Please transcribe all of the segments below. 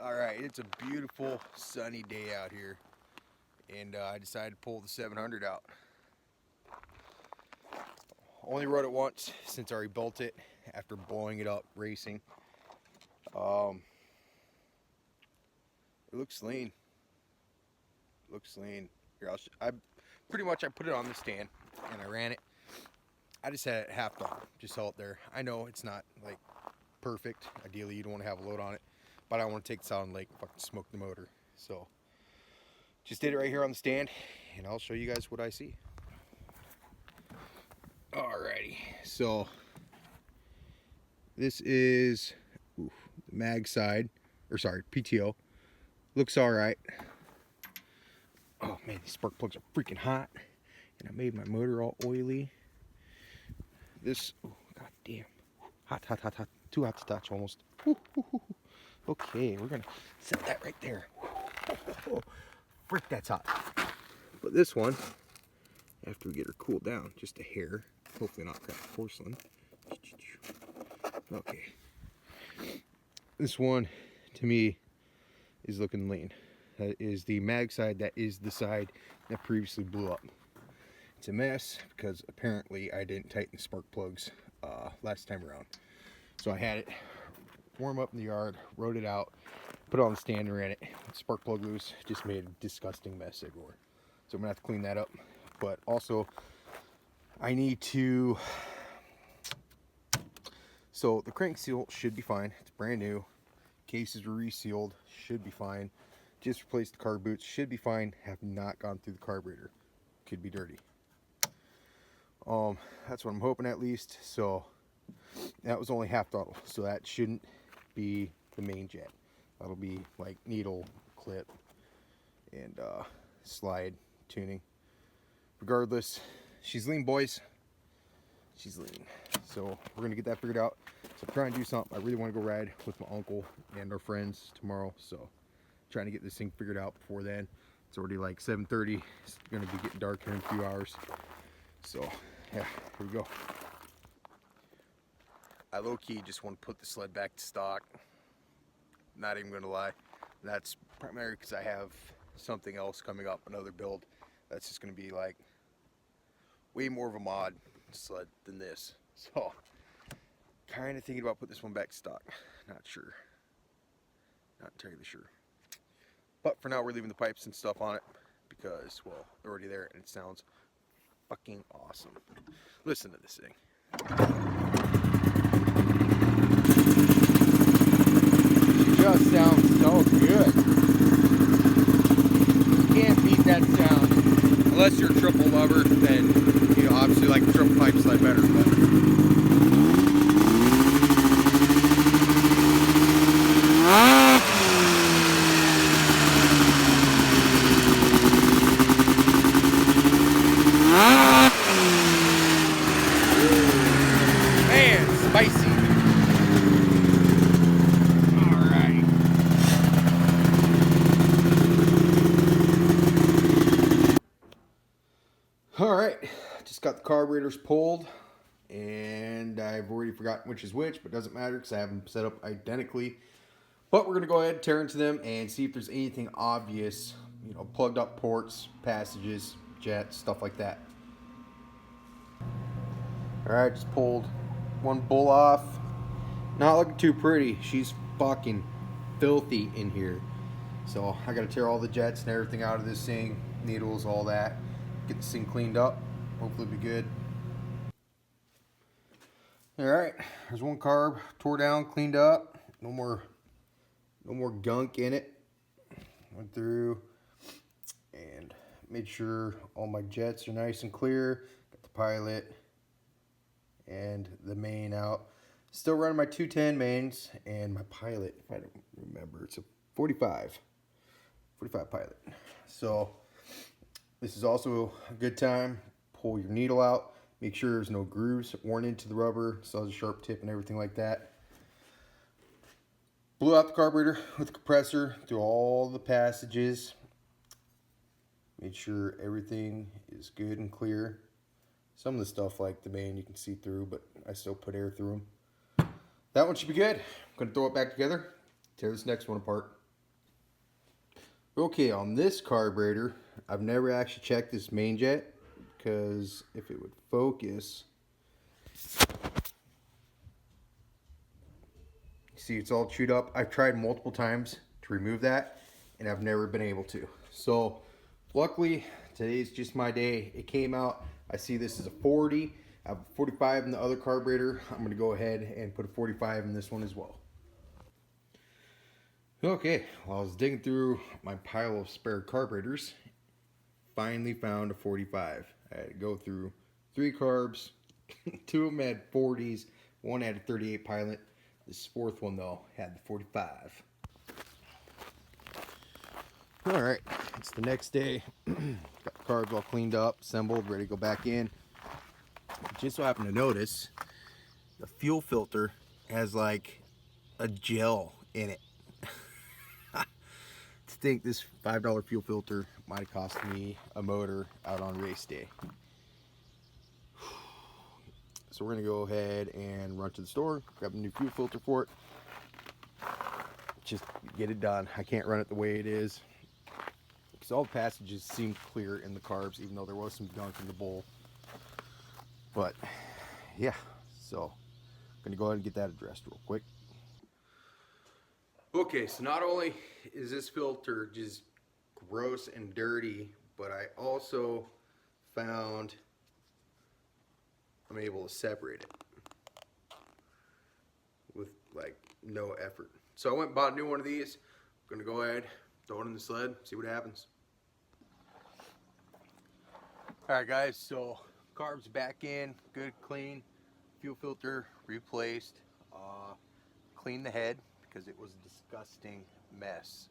Alright, it's a beautiful sunny day out here, and I decided to pull the 700 out. Only rode it once since I rebuilt it after blowing it up racing. It looks lean. Here, I put it on the stand and I ran it. I just had it half done, just held it there. I know it's not like perfect. Ideally, you don't want to have a load on it, but I don't want to take this out and like fucking smoke the motor. So just did it right here on the stand, and I'll show you guys what I see. Alrighty, so this is the mag side, or sorry, PTO. Looks alright. Oh man, these spark plugs are freaking hot, and I made my motor all oily. This, oh god damn, hot, too hot to touch almost. Okay, we're gonna set that right there. Frick, that's hot. But this one, after we get her cooled down just a hair, hopefully not cracked porcelain. Okay, this one to me is looking lean. That is the mag side. That is the side that previously blew up. It's a mess because apparently I didn't tighten the spark plugs last time around. So I had it warm up in the yard, rode it out, put it on the stand and ran it. Spark plug loose, just made a disgusting mess everywhere. So I'm gonna have to clean that up. But also I need to, so the crank seal should be fine. It's brand new. Cases were resealed, should be fine. Just replaced the carb boots, should be fine. Have not gone through the carburetor. Could be dirty. That's what I'm hoping at least. So that was only half throttle, so that shouldn't be the main jet. That'll be like needle, clip, and slide tuning. Regardless, she's lean, boys. She's lean. So we're gonna get that figured out. So I'm trying to do something. I really want to go ride with my uncle and our friends tomorrow. So trying to get this thing figured out before then. It's already like 7:30. It's gonna be getting dark here in a few hours. So yeah, here we go. I low-key just want to put the sled back to stock. Not even gonna lie. That's primarily because I have something else coming up, another build. That's just gonna be like way more of a mod sled than this. So kind of thinking about putting this one back to stock. Not sure. Not entirely sure. But for now, we're leaving the pipes and stuff on it because, well, they're already there and it sounds fucking awesome. Listen to this thing. It just sounds so good. You can't beat that sound. Unless you're a triple lover, then you know, obviously like the triple pipe slide better. But man, spicy. Alright. Alright, just got the carburetors pulled, and I've already forgotten which is which, but it doesn't matter because I have them set up identically. But we're going to go ahead and tear into them and see if there's anything obvious, you know, plugged up ports, passages, jets, stuff like that. Alright, just pulled one bull off. Not looking too pretty. She's fucking filthy in here. So I gotta tear all the jets and everything out of this thing, needles, all that. Get this thing cleaned up. Hopefully it'll be good. Alright, there's one carb tore down, cleaned up. No more gunk in it. Went through and made sure all my jets are nice and clear. Got the pilot and the main out. Still running my 210 mains and my pilot, if I don't remember, it's a 45 pilot. So this is also a good time. Pull your needle out. Make sure there's no grooves worn into the rubber. Still has a sharp tip and everything like that. Blew out the carburetor with the compressor through all the passages. Made sure everything is good and clear. Some of the stuff like the main you can see through, but I still put air through them. That one should be good. I'm going to throw it back together, tear this next one apart. Okay, on this carburetor, I've never actually checked this main jet, because if it would focus, see it's all chewed up. I've tried multiple times to remove that, and I've never been able to. So luckily, today's just my day. It came out, I see this is a 40. I have a 45 in the other carburetor. I'm gonna go ahead and put a 45 in this one as well. Okay, well, I was digging through my pile of spare carburetors. Finally found a 45. I had to go through 3 carbs. 2 of them had 40s. One had a 38 Pilot. This 4th one, though, had the 45. Alright, it's the next day. Got the carbs all cleaned up, assembled, ready to go back in. Just so I happen to notice, the fuel filter has like a gel in it. To think this $5 fuel filter might have cost me a motor out on race day. So we're gonna go ahead and run to the store, grab a new fuel filter for it. Just get it done. I can't run it the way it is, because all the passages seemed clear in the carbs, even though there was some gunk in the bowl. But yeah, so I'm gonna go ahead and get that addressed real quick. Okay, so not only is this filter just gross and dirty, but I also found I'm able to separate it with like no effort. So I went and bought a new one of these. I'm gonna go ahead, throw it in the sled, see what happens. Alright guys, so carbs back in, good, clean. Fuel filter replaced. Clean the head, because it was a disgusting mess.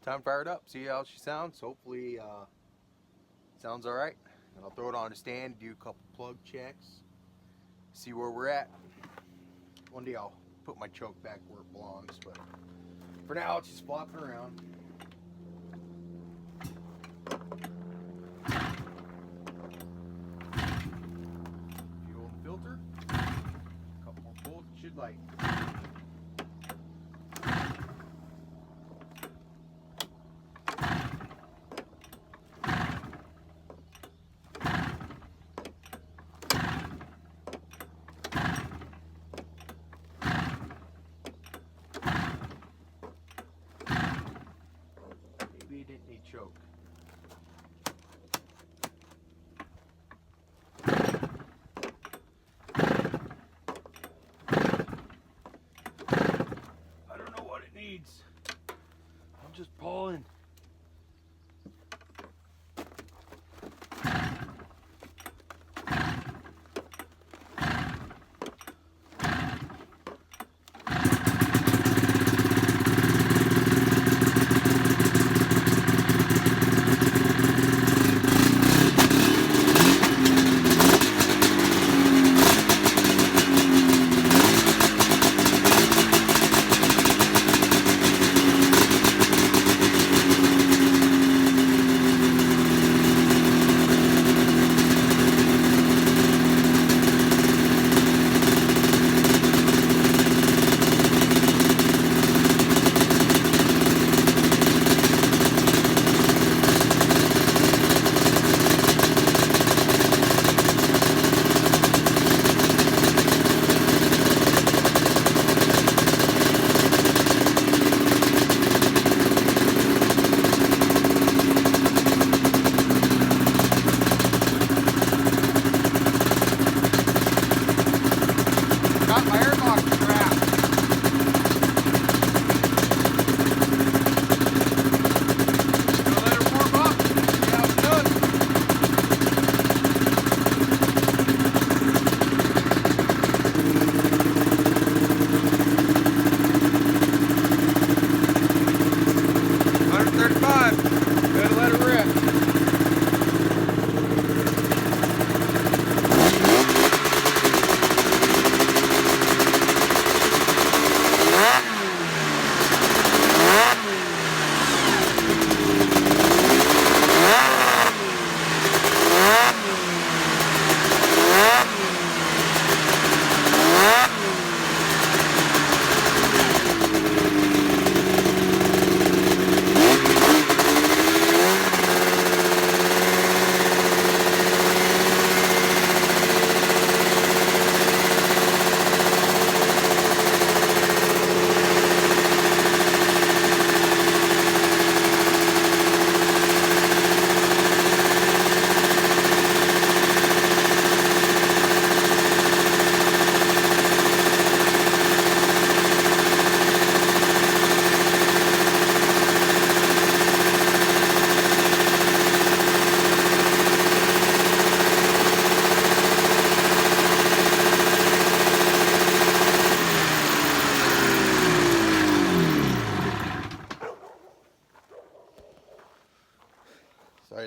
Time to fire it up, see how she sounds. Hopefully sounds alright. And I'll throw it on a stand, do a couple plug checks, see where we're at. One day I'll put my choke back where it belongs, but for now it's just flopping around. Fuel and filter, a couple more bolts, should like. Maybe it didn't need choke. I don't know what it needs. I'm just pulling.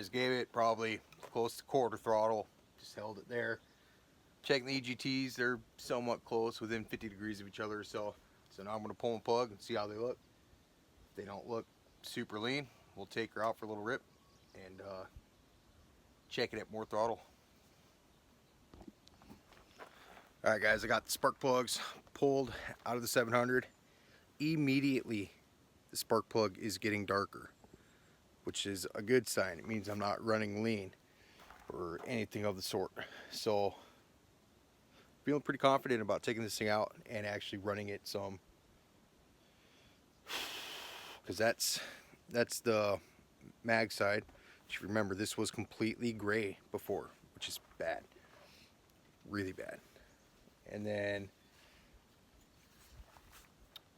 guys. Gave it probably close to quarter throttle. Just held it there. Checking the EGTs, they're somewhat close, within 50 degrees of each other. So now I'm going to pull and plug and see how they look. If they don't look super lean, we'll take her out for a little rip and check it at more throttle. Alright guys, I got the spark plugs pulled out of the 700. Immediately the spark plug is getting darker, which is a good sign. It means I'm not running lean or anything of the sort. So feeling pretty confident about taking this thing out and actually running it some, because that's the mag side. If you remember, this was completely gray before, which is bad, really bad. And then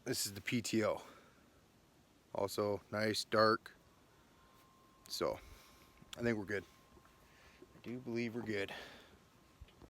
this is the PTO, also nice dark. So I think we're good. I do believe we're good.